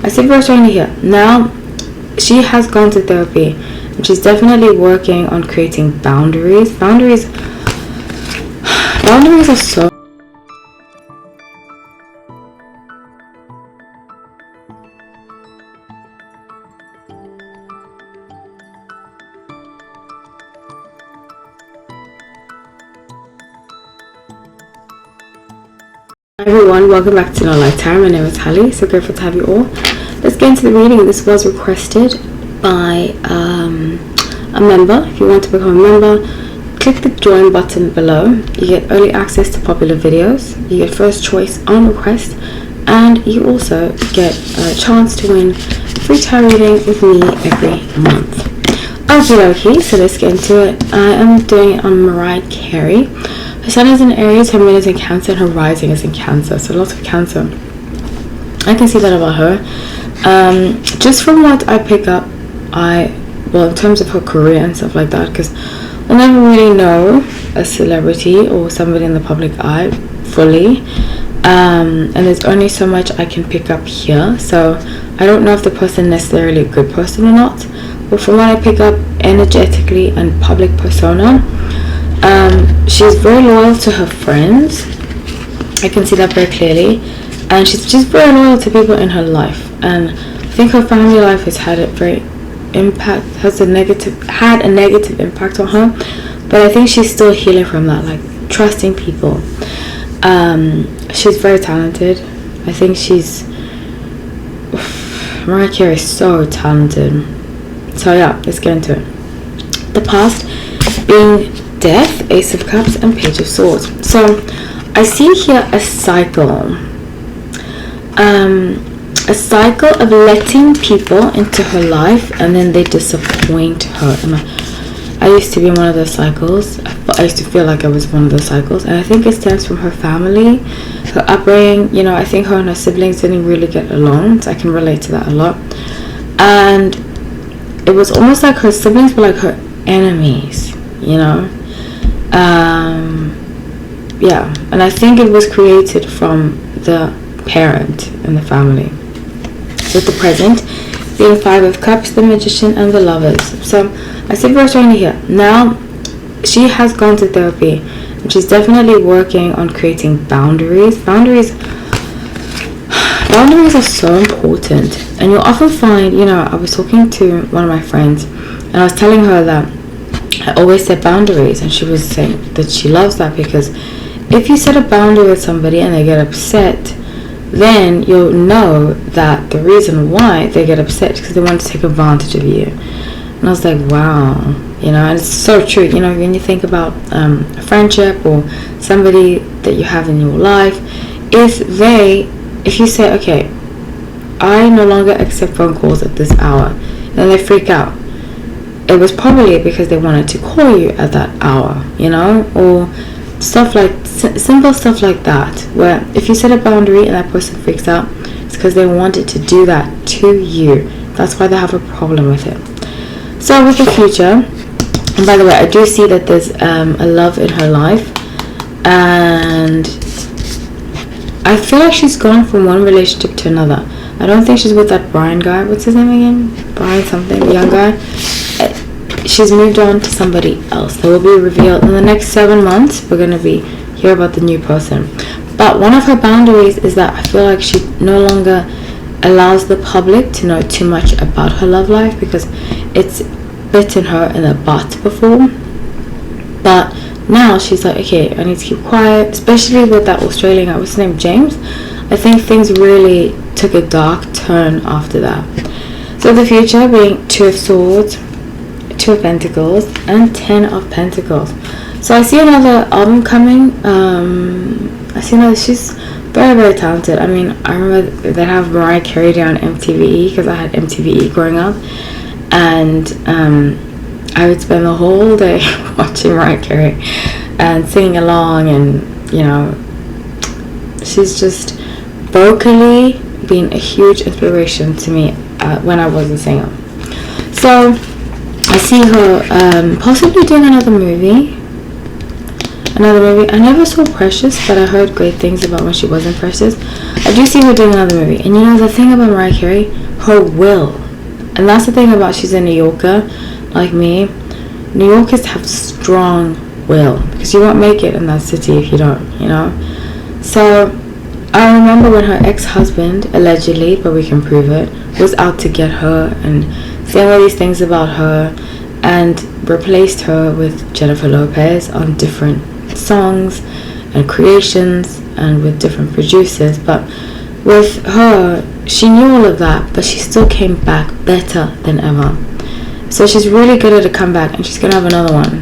I see very strongly here. Now, she has gone to therapy, and she's definitely working on creating boundaries. Boundaries are so... Hi everyone, welcome back to No Lifetime. My name is Hallie, so grateful to have you all. Let's get into the reading. This was requested by a member. If you want to become a member, click the join button below. You get early access to popular videos, you get first choice on request, and you also get a chance to win free tarot reading with me every month. Okay, so let's get into it. I am doing it on Mariah Carey. Her sun is in Aries, her moon is in Cancer, and her rising is in Cancer. So lots of Cancer. I can see that about her. Just from what I pick up, well, in terms of her career and stuff like that, because I never really know a celebrity or somebody in the public eye fully. And there's only so much I can pick up here. So I don't know if the person is necessarily a good person or not. But from what I pick up energetically and public persona, she's very loyal to her friends. I can see that very clearly, and she's just very loyal to people in her life. And I think her family life has had a negative impact on her. But I think she's still healing from that, like trusting people. She's very talented. I think Mariah Carey is so talented. So yeah, let's get into it. The past being Death, Ace of Cups, and Page of Swords. So I see here a cycle of letting people into her life and then they disappoint her. And I used to be in one of those cycles. I used to feel like I was one of those cycles, and I think it stems from her family, her upbringing. You know, I think her and her siblings didn't really get along, so I can relate to that a lot. And it was almost like her siblings were like her enemies, you know. Yeah, and I think it was created from the parent and the family. With the present being Five of Cups, the Magician, and the Lovers. So I see very strongly here. Now, she has gone to therapy, and she's definitely working on creating boundaries. Boundaries are so important, and you'll often find, you know, I was talking to one of my friends, and I was telling her that I always set boundaries, and she was saying that she loves that because if you set a boundary with somebody and they get upset, then you'll know that the reason why they get upset is because they want to take advantage of you. And I was like, wow, you know, and it's so true. You know, when you think about a friendship or somebody that you have in your life, if you say, okay, I no longer accept phone calls at this hour, and they freak out, it was probably because they wanted to call you at that hour, you know, or stuff like simple stuff like that, where if you set a boundary and that person freaks out, it's because they wanted to do that to you. That's why they have a problem with it. So with the future, and by the way, I do see that there's a love in her life, and I feel like she's gone from one relationship to another. I don't think she's with that Brian guy. What's his name again? Brian something, the young guy. She's moved on to somebody else. That will be revealed in the next 7 months. We're going to hear about the new person. But one of her boundaries is that I feel like she no longer allows the public to know too much about her love life because it's bitten her in the butt before. But now she's like, okay, I need to keep quiet, especially with that Australian guy. What's his name? James? I think things really took a dark turn after that. So the future being Two of Swords, Two of Pentacles, and 10 of Pentacles. So I see another album coming. She's very, very talented. I mean, I remember they have Mariah Carey on MTV because I had MTV growing up, and I would spend the whole day watching Mariah Carey and singing along, and you know, she's just vocally been a huge inspiration to me when I was a singer. So I see her possibly doing another movie. I never saw Precious, but I heard great things about when she wasn't Precious. I I do see her doing another movie. And you know the thing about Mariah Carey, her will, and that's the thing about, she's a New Yorker like me. New Yorkers have strong will, because you won't make it in that city if you don't, you know. So I remember when her ex-husband, allegedly, but we can prove it, was out to get her and saying all these things about her, and replaced her with Jennifer Lopez on different songs and creations and with different producers. But with her, she knew all of that, but she still came back better than ever. So she's really good at a comeback, and she's gonna have another one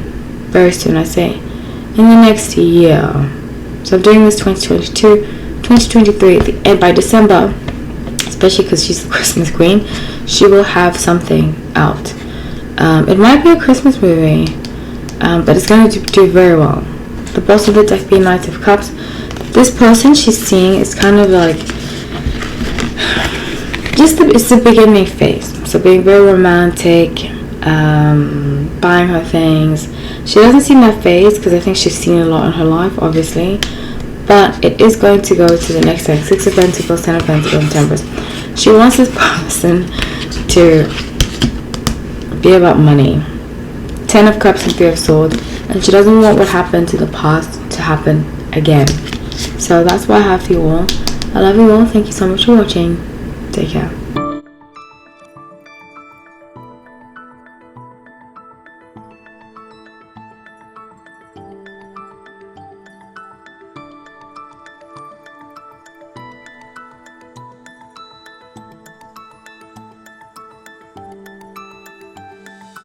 very soon, I say, in the next year. So I'm doing this 2022, 2023, and by December, especially because she's the Christmas queen, she will have something out. It might be a Christmas movie, but it's going to do very well. The boss of the deck being Knight of Cups. This person she's seeing is kind of like, it's the beginning phase. So being very romantic, buying her things. She doesn't seem that phase because I think she's seen a lot in her life, obviously. But it is going to go to the next thing. 6 of Pentacles, 10 of Pentacles, and Temperance. She wants this person to be about money. 10 of Cups and 3 of Swords. And she doesn't want what happened to the past to happen again. So that's what I have for you all. I love you all. Thank you so much for watching. Take care.